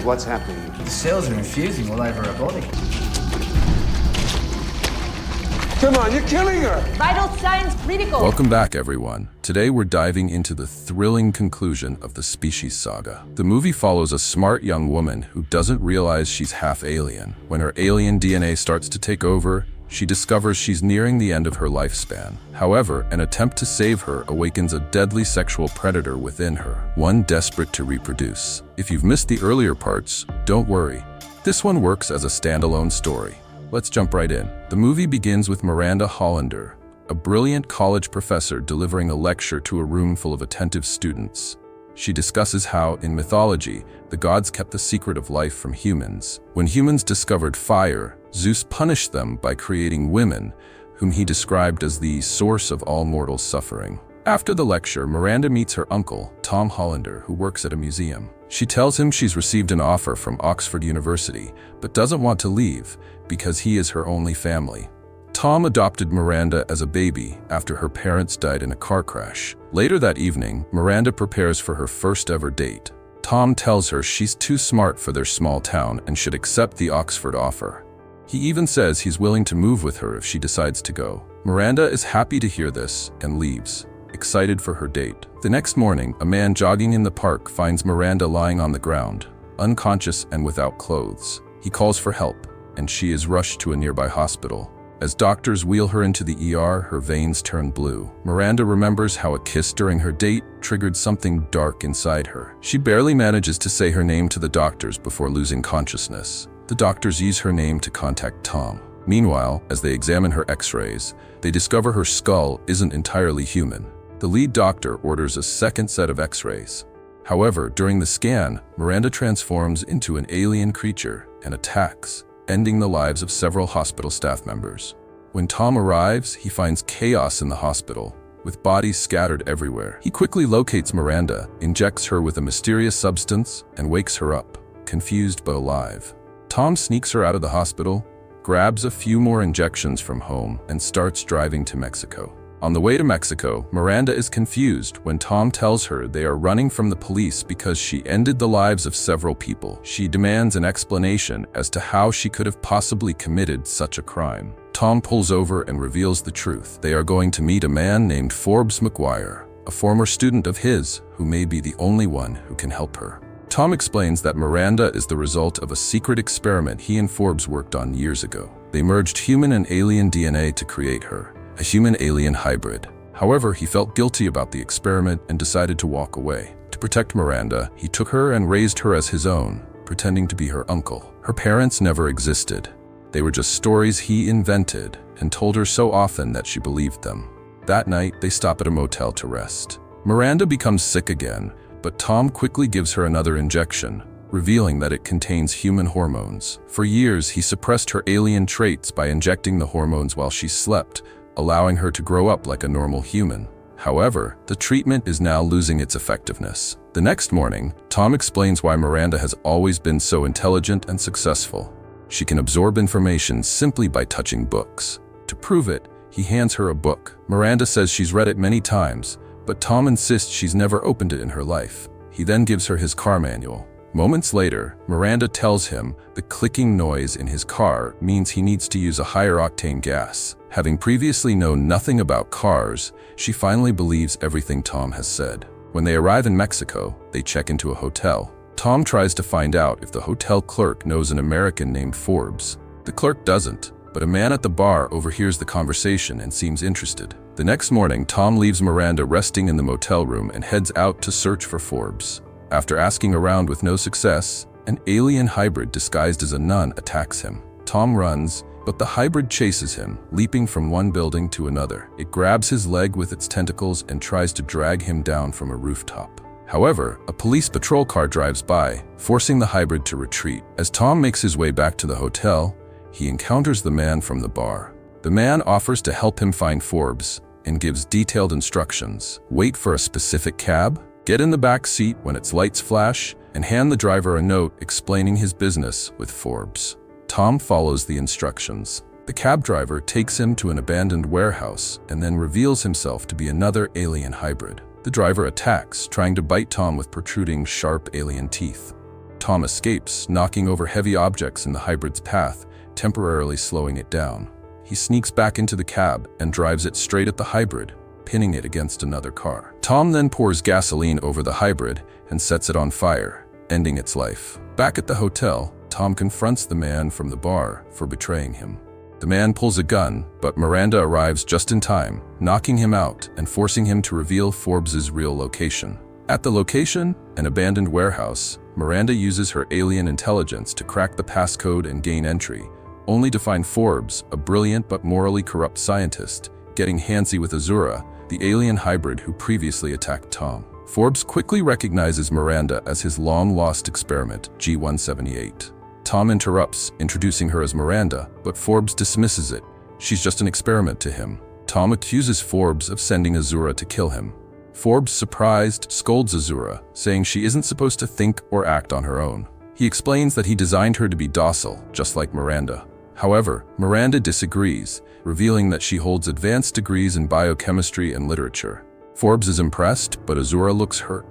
what's happening? The cells are infusing all over her body. Come on, you're killing her! Vital signs critical. Welcome back, everyone. Today we're diving into the thrilling conclusion of the Species saga. The movie follows a smart young woman who doesn't realize she's half alien. When her alien DNA starts to take over, she discovers she's nearing the end of her lifespan. However, an attempt to save her awakens a deadly sexual predator within her, one desperate to reproduce. If you've missed the earlier parts, don't worry. This one works as a standalone story. Let's jump right in. The movie begins with Miranda Hollander, a brilliant college professor delivering a lecture to a room full of attentive students. She discusses how, in mythology, the gods kept the secret of life from humans. When humans discovered fire, Zeus punished them by creating women, whom he described as the source of all mortal suffering. After the lecture, Miranda meets her uncle, Tom Hollander, who works at a museum. She tells him she's received an offer from Oxford University, but doesn't want to leave because he is her only family. Tom adopted Miranda as a baby after her parents died in a car crash. Later that evening, Miranda prepares for her first ever date. Tom tells her she's too smart for their small town and should accept the Oxford offer. He even says he's willing to move with her if she decides to go. Miranda is happy to hear this and leaves, excited for her date. The next morning, a man jogging in the park finds Miranda lying on the ground, unconscious and without clothes. He calls for help, and she is rushed to a nearby hospital. As doctors wheel her into the ER, her veins turn blue. Miranda remembers how a kiss during her date triggered something dark inside her. She barely manages to say her name to the doctors before losing consciousness. The doctors use her name to contact Tom. Meanwhile, as they examine her x-rays, they discover her skull isn't entirely human. The lead doctor orders a second set of x-rays. However, during the scan, Miranda transforms into an alien creature and attacks, ending the lives of several hospital staff members. When Tom arrives, he finds chaos in the hospital, with bodies scattered everywhere. He quickly locates Miranda, injects her with a mysterious substance, and wakes her up, confused but alive. Tom sneaks her out of the hospital, grabs a few more injections from home, and starts driving to Mexico. On the way to Mexico, Miranda is confused when Tom tells her they are running from the police because she ended the lives of several people. She demands an explanation as to how she could have possibly committed such a crime. Tom pulls over and reveals the truth. They are going to meet a man named Forbes McGuire, a former student of his who may be the only one who can help her. Tom explains that Miranda is the result of a secret experiment he and Forbes worked on years ago. They merged human and alien DNA to create her, a human-alien hybrid. However, he felt guilty about the experiment and decided to walk away. To protect Miranda, he took her and raised her as his own, pretending to be her uncle. Her parents never existed. They were just stories he invented and told her so often that she believed them. That night, they stop at a motel to rest. Miranda becomes sick again, but Tom quickly gives her another injection, revealing that it contains human hormones. For years, he suppressed her alien traits by injecting the hormones while she slept, allowing her to grow up like a normal human. However, the treatment is now losing its effectiveness. The next morning, Tom explains why Miranda has always been so intelligent and successful. She can absorb information simply by touching books. To prove it, he hands her a book. Miranda says she's read it many times, but Tom insists she's never opened it in her life. He then gives her his car manual. Moments later, Miranda tells him the clicking noise in his car means he needs to use a higher octane gas. Having previously known nothing about cars, she finally believes everything Tom has said. When they arrive in Mexico, they check into a hotel. Tom tries to find out if the hotel clerk knows an American named Forbes. The clerk doesn't, but a man at the bar overhears the conversation and seems interested. The next morning, Tom leaves Miranda resting in the motel room and heads out to search for Forbes. After asking around with no success, an alien hybrid disguised as a nun attacks him. Tom runs, but the hybrid chases him, leaping from one building to another. It grabs his leg with its tentacles and tries to drag him down from a rooftop. However, a police patrol car drives by, forcing the hybrid to retreat. As Tom makes his way back to the hotel, he encounters the man from the bar. The man offers to help him find Forbes and gives detailed instructions. Wait for a specific cab, get in the back seat when its lights flash, and hand the driver a note explaining his business with Forbes. Tom follows the instructions. The cab driver takes him to an abandoned warehouse and then reveals himself to be another alien hybrid. The driver attacks, trying to bite Tom with protruding, sharp alien teeth. Tom escapes, knocking over heavy objects in the hybrid's path, temporarily slowing it down. He sneaks back into the cab and drives it straight at the hybrid, pinning it against another car. Tom then pours gasoline over the hybrid and sets it on fire, ending its life. Back at the hotel, Tom confronts the man from the bar for betraying him. The man pulls a gun, but Miranda arrives just in time, knocking him out and forcing him to reveal Forbes's real location. At the location, an abandoned warehouse, Miranda uses her alien intelligence to crack the passcode and gain entry, only to find Forbes, a brilliant but morally corrupt scientist, getting handsy with Azura, the alien hybrid who previously attacked Tom. Forbes quickly recognizes Miranda as his long-lost experiment, G-178. Tom interrupts, introducing her as Miranda, but Forbes dismisses it. She's just an experiment to him. Tom accuses Forbes of sending Azura to kill him. Forbes, surprised, scolds Azura, saying she isn't supposed to think or act on her own. He explains that he designed her to be docile, just like Miranda. However, Miranda disagrees, revealing that she holds advanced degrees in biochemistry and literature. Forbes is impressed, but Azura looks hurt,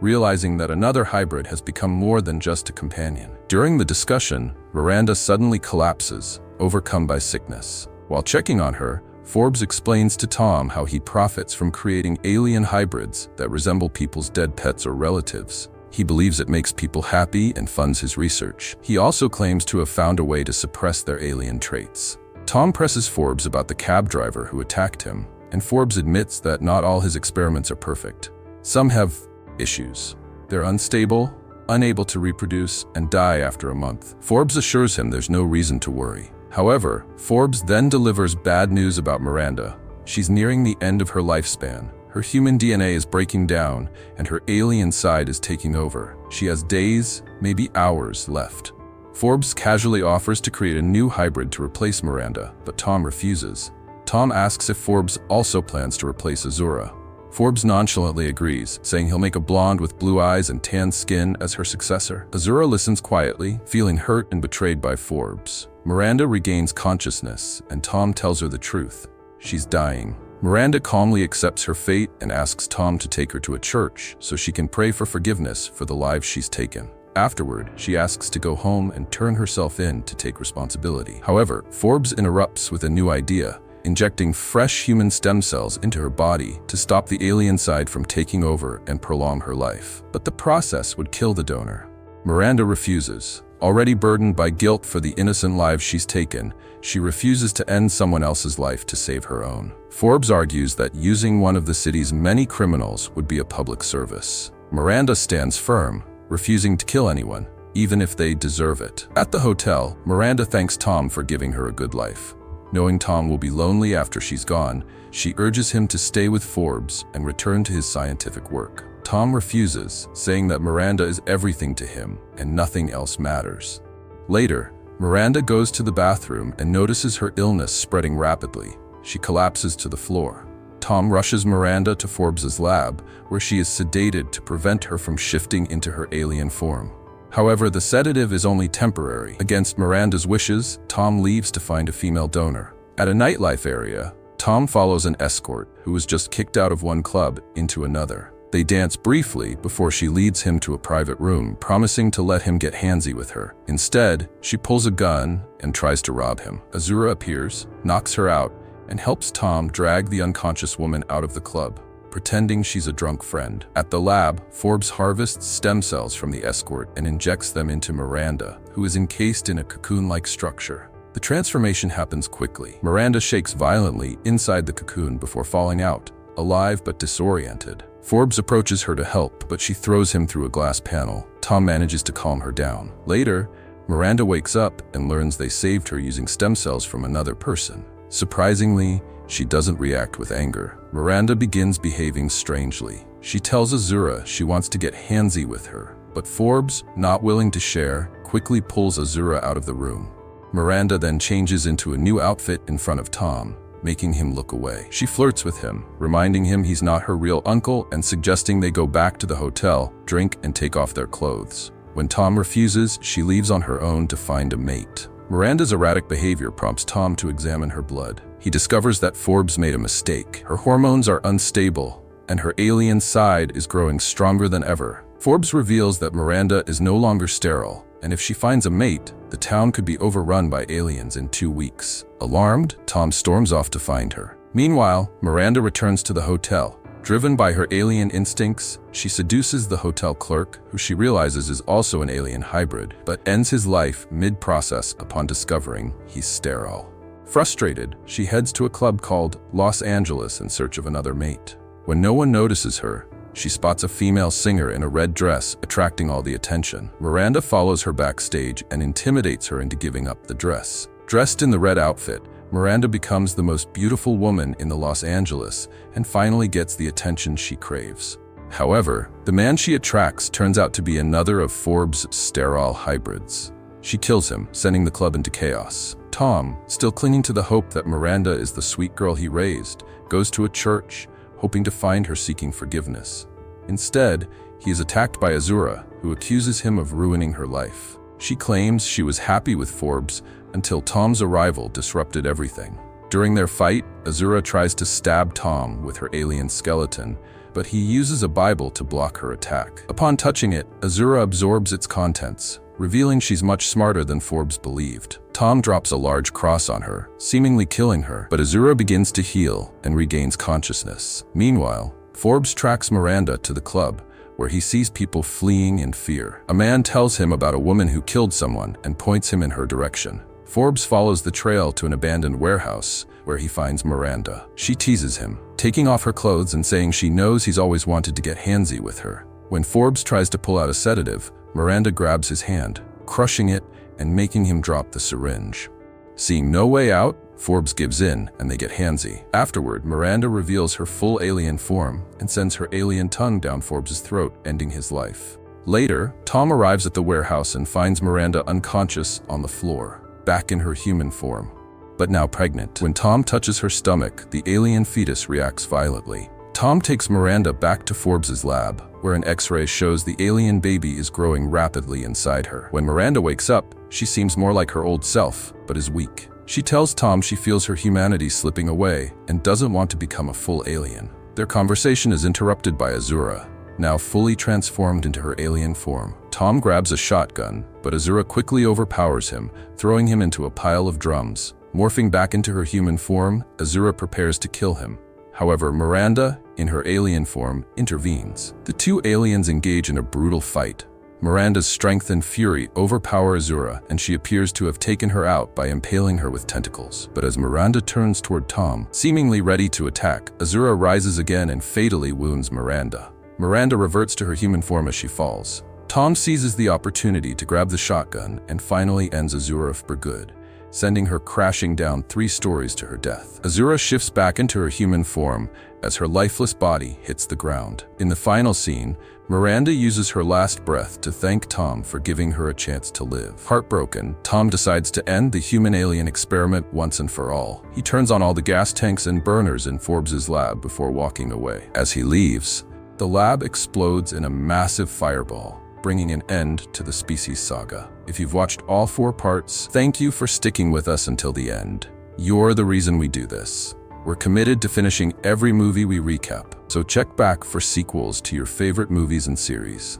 realizing that another hybrid has become more than just a companion. During the discussion, Miranda suddenly collapses, overcome by sickness. While checking on her, Forbes explains to Tom how he profits from creating alien hybrids that resemble people's dead pets or relatives. He believes it makes people happy and funds his research. He also claims to have found a way to suppress their alien traits. Tom presses Forbes about the cab driver who attacked him, and Forbes admits that not all his experiments are perfect. Some have issues. They're unstable, unable to reproduce, and die after a month. Forbes assures him there's no reason to worry. However, Forbes then delivers bad news about Miranda. She's nearing the end of her lifespan. Her human DNA is breaking down, and her alien side is taking over. She has days, maybe hours, left. Forbes casually offers to create a new hybrid to replace Miranda, but Tom refuses. Tom asks if Forbes also plans to replace Azura. Forbes nonchalantly agrees, saying he'll make a blonde with blue eyes and tan skin as her successor. Azura listens quietly, feeling hurt and betrayed by Forbes. Miranda regains consciousness, and Tom tells her the truth. She's dying. Miranda calmly accepts her fate and asks Tom to take her to a church so she can pray for forgiveness for the lives she's taken. Afterward, she asks to go home and turn herself in to take responsibility. However, Forbes interrupts with a new idea, injecting fresh human stem cells into her body to stop the alien side from taking over and prolong her life. But the process would kill the donor. Miranda refuses. Already burdened by guilt for the innocent lives she's taken, she refuses to end someone else's life to save her own. Forbes argues that using one of the city's many criminals would be a public service. Miranda stands firm, refusing to kill anyone, even if they deserve it. At the hotel, Miranda thanks Tom for giving her a good life. Knowing Tom will be lonely after she's gone, she urges him to stay with Forbes and return to his scientific work. Tom refuses, saying that Miranda is everything to him and nothing else matters. Later, Miranda goes to the bathroom and notices her illness spreading rapidly. She collapses to the floor. Tom rushes Miranda to Forbes's lab, where she is sedated to prevent her from shifting into her alien form. However, the sedative is only temporary. Against Miranda's wishes, Tom leaves to find a female donor. At a nightlife area, Tom follows an escort who was just kicked out of one club into another. They dance briefly before she leads him to a private room, promising to let him get handsy with her. Instead, she pulls a gun and tries to rob him. Azura appears, knocks her out, and helps Tom drag the unconscious woman out of the club, pretending she's a drunk friend. At the lab, Forbes harvests stem cells from the escort and injects them into Miranda, who is encased in a cocoon-like structure. The transformation happens quickly. Miranda shakes violently inside the cocoon before falling out, alive but disoriented. Forbes approaches her to help, but she throws him through a glass panel. Tom manages to calm her down. Later, Miranda wakes up and learns they saved her using stem cells from another person. Surprisingly, she doesn't react with anger. Miranda begins behaving strangely. She tells Azura she wants to get handsy with her, but Forbes, not willing to share, quickly pulls Azura out of the room. Miranda then changes into a new outfit in front of Tom, making him look away. She flirts with him, reminding him he's not her real uncle and suggesting they go back to the hotel, drink, and take off their clothes. When Tom refuses, she leaves on her own to find a mate. Miranda's erratic behavior prompts Tom to examine her blood. He discovers that Forbes made a mistake. Her hormones are unstable, and her alien side is growing stronger than ever. Forbes reveals that Miranda is no longer sterile, and if she finds a mate, the town could be overrun by aliens in 2 weeks. Alarmed, Tom storms off to find her. Meanwhile, Miranda returns to the hotel. Driven by her alien instincts, she seduces the hotel clerk, who she realizes is also an alien hybrid, but ends his life mid-process upon discovering he's sterile. Frustrated, she heads to a club called Los Angeles in search of another mate. When no one notices her, she spots a female singer in a red dress, attracting all the attention. Miranda follows her backstage and intimidates her into giving up the dress. Dressed in the red outfit, Miranda becomes the most beautiful woman in the Los Angeles and finally gets the attention she craves. However, the man she attracts turns out to be another of Forbes' sterile hybrids. She kills him, sending the club into chaos. Tom, still clinging to the hope that Miranda is the sweet girl he raised, goes to a church, hoping to find her seeking forgiveness. Instead, he is attacked by Azura, who accuses him of ruining her life. She claims she was happy with Forbes until Tom's arrival disrupted everything. During their fight, Azura tries to stab Tom with her alien skeleton, but he uses a Bible to block her attack. Upon touching it, Azura absorbs its contents, revealing she's much smarter than Forbes believed. Tom drops a large cross on her, seemingly killing her, but Azura begins to heal and regains consciousness. Meanwhile, Forbes tracks Miranda to the club, where he sees people fleeing in fear. A man tells him about a woman who killed someone and points him in her direction. Forbes follows the trail to an abandoned warehouse, where he finds Miranda. She teases him, taking off her clothes and saying she knows he's always wanted to get handsy with her. When Forbes tries to pull out a sedative, Miranda grabs his hand, crushing it and making him drop the syringe. Seeing no way out, Forbes gives in and they get handsy. Afterward, Miranda reveals her full alien form and sends her alien tongue down Forbes' throat, ending his life. Later, Tom arrives at the warehouse and finds Miranda unconscious on the floor, back in her human form, but now pregnant. When Tom touches her stomach, the alien fetus reacts violently. Tom takes Miranda back to Forbes' lab, where an X-ray shows the alien baby is growing rapidly inside her. When Miranda wakes up, she seems more like her old self, but is weak. She tells Tom she feels her humanity slipping away and doesn't want to become a full alien. Their conversation is interrupted by Azura, now fully transformed into her alien form. Tom grabs a shotgun, but Azura quickly overpowers him, throwing him into a pile of drums. Morphing back into her human form, Azura prepares to kill him. However, Miranda, in her alien form, intervenes. The two aliens engage in a brutal fight. Miranda's strength and fury overpower Azura, and she appears to have taken her out by impaling her with tentacles. But as Miranda turns toward Tom, seemingly ready to attack, Azura rises again and fatally wounds Miranda. Miranda reverts to her human form as she falls. Tom seizes the opportunity to grab the shotgun and finally ends Azura for good, sending her crashing down 3 stories to her death. Azura shifts back into her human form as her lifeless body hits the ground. In the final scene, Miranda uses her last breath to thank Tom for giving her a chance to live. Heartbroken, Tom decides to end the human-alien experiment once and for all. He turns on all the gas tanks and burners in Forbes' lab before walking away. As he leaves, the lab explodes in a massive fireball, bringing an end to the species saga. If you've watched all 4 parts, thank you for sticking with us until the end. You're the reason we do this. We're committed to finishing every movie we recap, so check back for sequels to your favorite movies and series.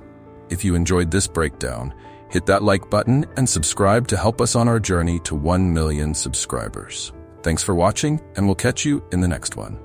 If you enjoyed this breakdown, hit that like button and subscribe to help us on our journey to 1 million subscribers. Thanks for watching, and we'll catch you in the next one.